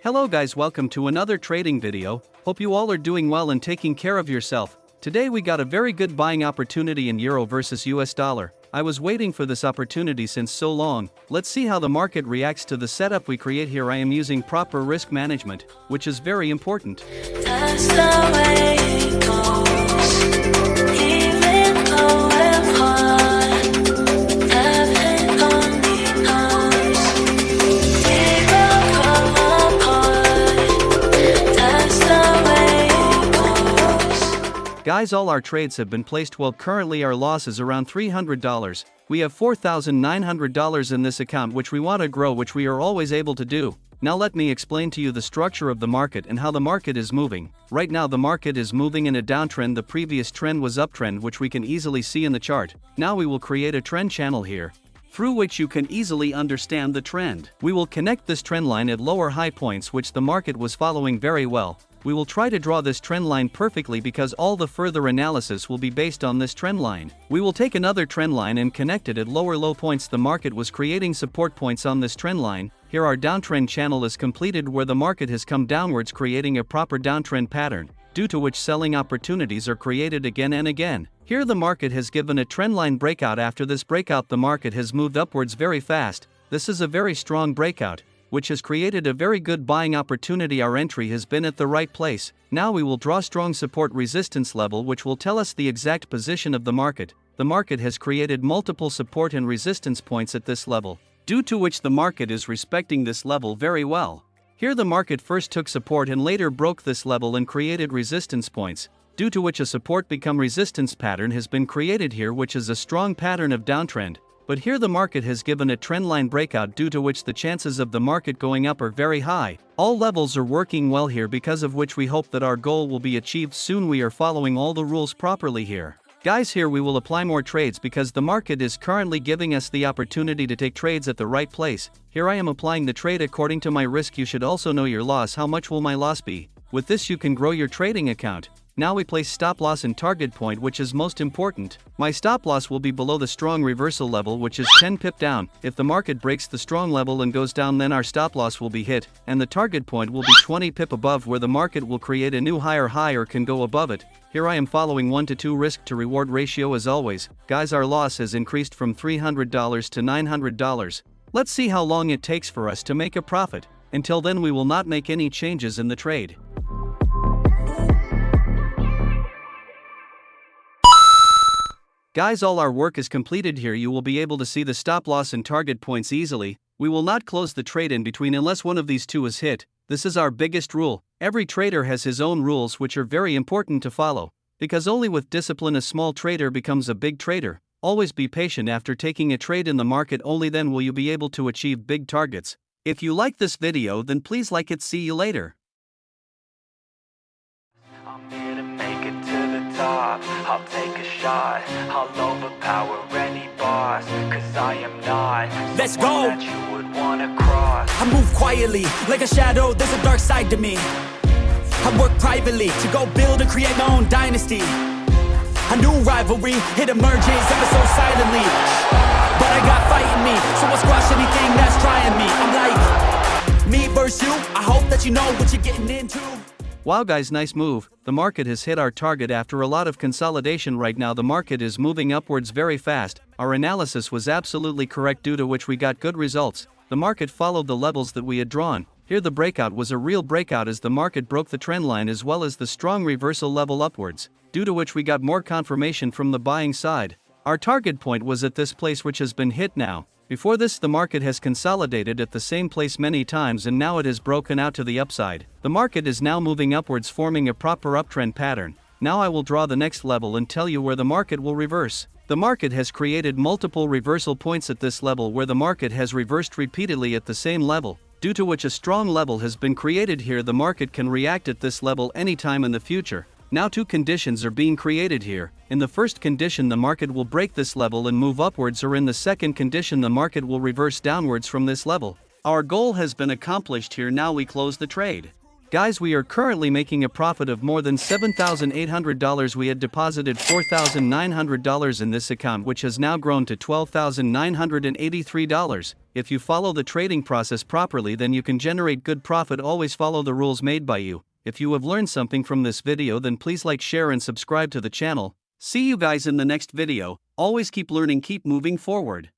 Hello guys, welcome to another trading video. Hope you all are doing well and taking care of yourself. Today we got a very good buying opportunity in Euro versus US dollar. I was waiting for this opportunity since so long. Let's see how the market reacts to the setup we create here. I am using proper risk management, which is very important. That's the way it goes. Even though we're apart, heaven only knows. We will come apart. That's the way it goes. Guys, all our trades have been placed well. Currently our loss is around $300. We have $4,900 in this account which we want to grow, which we are always able to do. Now let me explain to you the structure of the market and how the market is moving. Right now the market is moving in a downtrend. The previous trend was uptrend, which we can easily see in the chart. Now we will create a trend channel here, through which you can easily understand the trend. We will connect this trend line at lower high points which the market was following very well. We will try to draw this trend line perfectly because all the further analysis will be based on this trend line. We will take another trend line and connect it at lower low points. The market was creating support points on this trend line. Here our downtrend channel is completed where the market has come downwards, creating a proper downtrend pattern, due to which selling opportunities are created again and again. Here the market has given a trendline breakout. After this breakout the market has moved upwards very fast. This is a very strong breakout, which has created a very good buying opportunity. Our entry has been at the right place. Now we will draw strong support resistance level which will tell us the exact position of the market. The market has created multiple support and resistance points at this level, due to which the market is respecting this level very well. Here the market first took support and later broke this level and created resistance points, due to which a support become resistance pattern has been created here, which is a strong pattern of downtrend. But here the market has given a trendline breakout, due to which the chances of the market going up are very high. All levels are working well here, because of which we hope that our goal will be achieved soon. We are following all the rules properly here. Guys, here we will apply more trades because the market is currently giving us the opportunity to take trades at the right place. Here I am applying the trade according to my risk. You should also know your loss. How much will my loss be? With this you can grow your trading account. Now we place stop loss and target point, which is most important. My stop loss will be below the strong reversal level, which is 10 pip down. If the market breaks the strong level and goes down, then our stop loss will be hit, and the target point will be 20 pip above, where the market will create a new higher high or can go above it. Here I am following 1 to 2 risk to reward ratio as always. Guys, our loss has increased from $300 to $900. Let's see how long it takes for us to make a profit. Until then we will not make any changes in the trade. Guys, all our work is completed. Here you will be able to see the stop loss and target points easily. We will not close the trade in between unless one of these two is hit. This is our biggest rule. Every trader has his own rules which are very important to follow, because only with discipline a small trader becomes a big trader. Always be patient after taking a trade in the market, only then will you be able to achieve big targets. If you like this video then please like it. See you later. I'll take a shot, I'll overpower any boss, cause I am not Let's go! That you would wanna cross. I move quietly, like a shadow, there's a dark side to me. I work privately, to go build and create my own dynasty. A new rivalry, it emerges ever so silently. But I got fight in me, so I'll squash anything that's trying me. I'm like, me versus you, I hope that you know what you're getting into. Wow guys, nice move. The market has hit our target after a lot of consolidation. Right now the market is moving upwards very fast. Our analysis was absolutely correct, due to which we got good results. The market followed the levels that we had drawn. Here the breakout was a real breakout as the market broke the trend line as well as the strong reversal level upwards, due to which we got more confirmation from the buying side. Our target point was at this place, which has been hit now. Before this the market has consolidated at the same place many times and now it has broken out to the upside. The market is now moving upwards, forming a proper uptrend pattern. Now I will draw the next level and tell you where the market will reverse. The market has created multiple reversal points at this level, where the market has reversed repeatedly at the same level, due to which a strong level has been created here. The market can react at this level anytime in the future. Now two conditions are being created here. In the first condition the market will break this level and move upwards, or in the second condition the market will reverse downwards from this level. Our goal has been accomplished here. Now we close the trade. Guys, we are currently making a profit of more than $7,800. We had deposited $4,900 in this account, which has now grown to $12,983. If you follow the trading process properly, then you can generate good profit. Always follow the rules made by you. If you have learned something from this video, then please like, share and subscribe to the channel. See you guys in the next video. Always keep learning, keep moving forward.